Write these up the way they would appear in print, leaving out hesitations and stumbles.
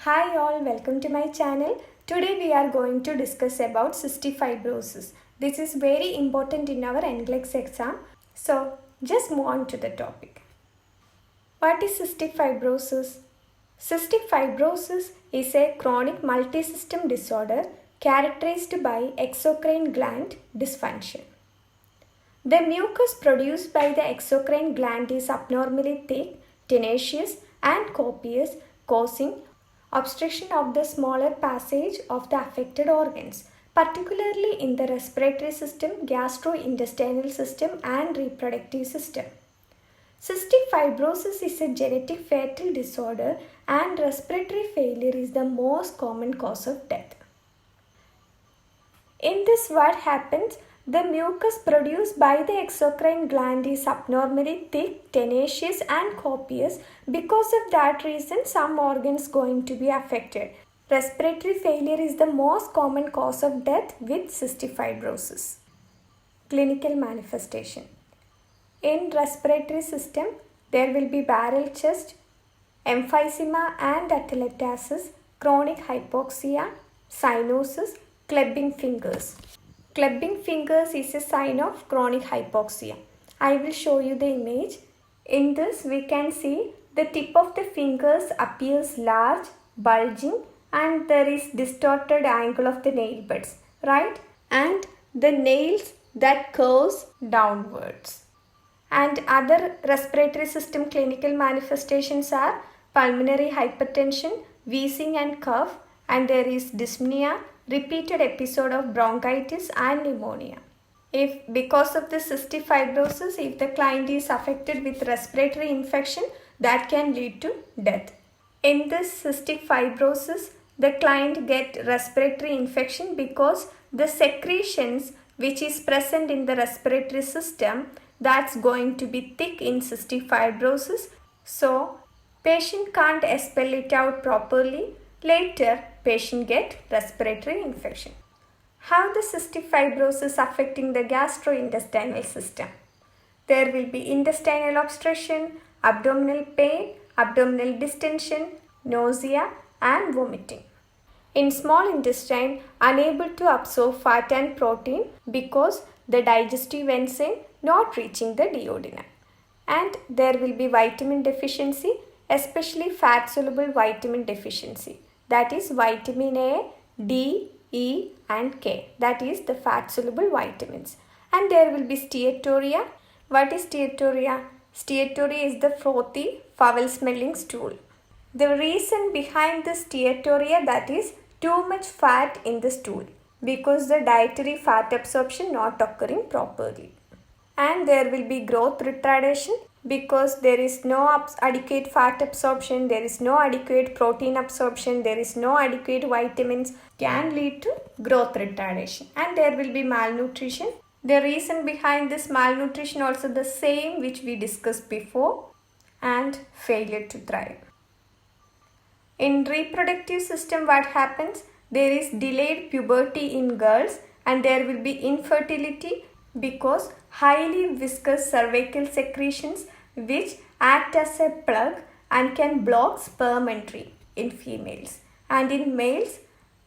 Hi all, welcome to my channel. Today we are going to discuss about cystic fibrosis. This is very important in our NCLEX exam. So just move on to the topic. What is cystic fibrosis? Cystic fibrosis is a chronic multisystem disorder characterized by exocrine gland dysfunction. The mucus produced by the exocrine gland is abnormally thick, tenacious and copious, causing obstruction of the smaller passage of the affected organs, particularly in the respiratory system, gastrointestinal system and reproductive system. Cystic fibrosis is a genetic fatal disorder and respiratory failure is the most common cause of death. In this, what happens? The mucus produced by the exocrine gland is abnormally thick, tenacious and copious. Because of that reason, some organs going to be affected. Respiratory failure is the most common cause of death with cystic fibrosis. Clinical manifestation. In respiratory system, there will be barrel chest, emphysema and atelectasis, chronic hypoxia, cyanosis, clubbing fingers. Clubbing fingers is a sign of chronic hypoxia. I will show you the image. In this we can see the tip of the fingers appears large, bulging and there is distorted angle of the nail buds, right? And the nails that curves downwards. And other respiratory system clinical manifestations are pulmonary hypertension, wheezing and cough, and there is dyspnea, repeated episode of bronchitis and pneumonia. If because of the cystic fibrosis, if the client is affected with respiratory infection, that can lead to death. In this cystic fibrosis, the client get respiratory infection because the secretions which is present in the respiratory system, that's going to be thick in cystic fibrosis. So patient can't expel it out properly. Later, patient get respiratory infection. How the cystic fibrosis affecting the gastrointestinal system? There will be intestinal obstruction, abdominal pain, abdominal distension, nausea and vomiting. In small intestine, unable to absorb fat and protein because the digestive enzyme not reaching the duodenum. And there will be vitamin deficiency, especially fat soluble vitamin deficiency. That is vitamin A, D, E and K. That is the fat soluble vitamins. And there will be steatorrhea. What is steatorrhea? Steatorrhea is the frothy, foul smelling stool. The reason behind the steatorrhea, that is too much fat in the stool because the dietary fat absorption not occurring properly. And there will be growth retardation because there is no adequate fat absorption, there is no adequate protein absorption, there is no adequate vitamins, can lead to growth retardation. And there will be malnutrition. The reason behind this malnutrition also the same which we discussed before, and failure to thrive. In reproductive system, what happens? There is delayed puberty in girls and there will be infertility because highly viscous cervical secretions which act as a plug and can block sperm entry in females. And in males,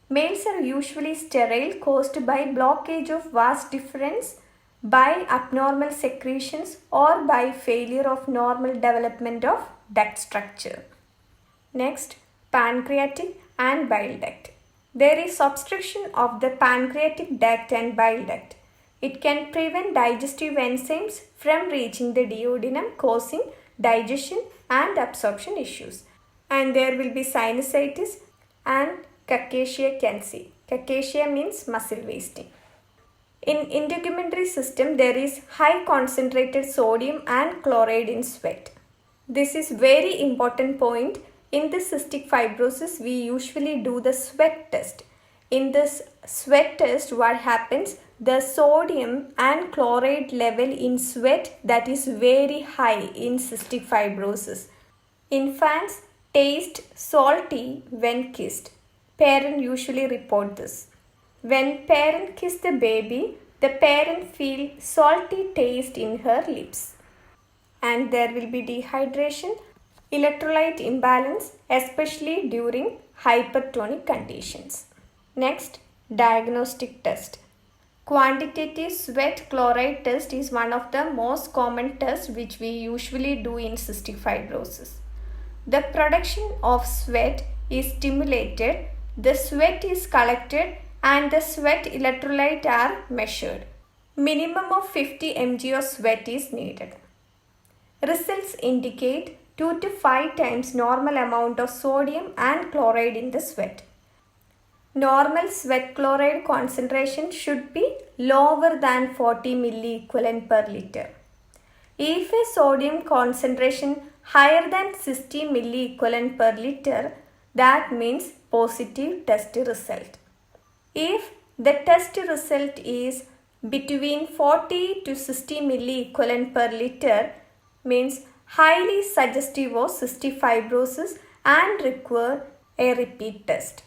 males are usually sterile caused by blockage of vas deferens, by abnormal secretions or by failure of normal development of duct structure. Next, pancreatic and bile duct. There is obstruction of the pancreatic duct and bile duct. It can prevent digestive enzymes from reaching the duodenum, causing digestion and absorption issues. And there will be sinusitis and cachexia cancy. Cachexia means muscle wasting. In integumentary system, there is high concentrated sodium and chloride in sweat. This is very important point. In the cystic fibrosis, we usually do the sweat test. In this sweat test, what happens? The sodium and chloride level in sweat, that is very high in cystic fibrosis. Infants taste salty when kissed. Parents usually report this. When parent kiss the baby, the parent feel salty taste in her lips. And there will be dehydration, electrolyte imbalance, especially during hypertonic conditions. Next, diagnostic test. Quantitative sweat chloride test is one of the most common tests which we usually do in cystic fibrosis. The production of sweat is stimulated, the sweat is collected and the sweat electrolyte are measured. Minimum of 50 mg of sweat is needed. Results indicate 2 to 5 times normal amount of sodium and chloride in the sweat. Normal sweat chloride concentration should be lower than 40 milliequivalent per liter. If a sodium concentration higher than 60 milliequivalent per liter, that means positive test result. If the test result is between 40 to 60 milliequivalent per liter, means highly suggestive of cystic fibrosis and require a repeat test.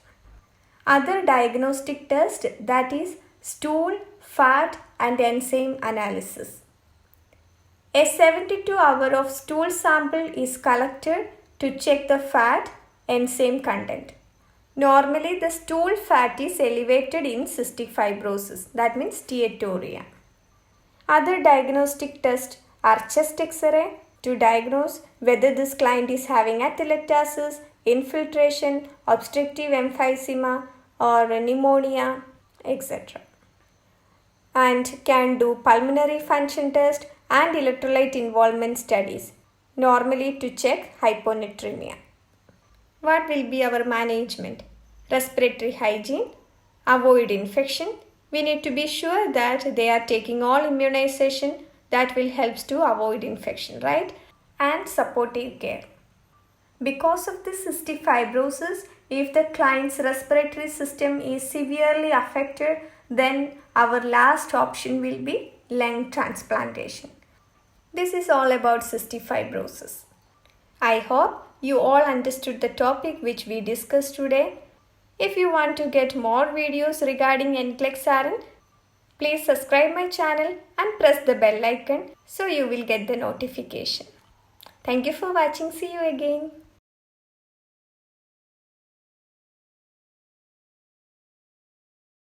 Other diagnostic test, that is stool, fat and enzyme analysis. A 72-hour of stool sample is collected to check the fat enzyme content. Normally the stool fat is elevated in cystic fibrosis, that means steatorrhea. Other diagnostic tests are chest X-ray to diagnose whether this client is having atelectasis, infiltration, obstructive emphysema or pneumonia, etc. And can do pulmonary function test and electrolyte involvement studies, normally to check hyponatremia. What will be our management? Respiratory hygiene, avoid infection. We need to be sure that they are taking all immunization that will help to avoid infection, right? And supportive care. Because of the cystic fibrosis, if the client's respiratory system is severely affected, then our last option will be lung transplantation. This is all about cystic fibrosis. I hope you all understood the topic which we discussed today. If you want to get more videos regarding NCLEX RN, please subscribe my channel and press the bell icon so you will get the notification. Thank you for watching. See you again.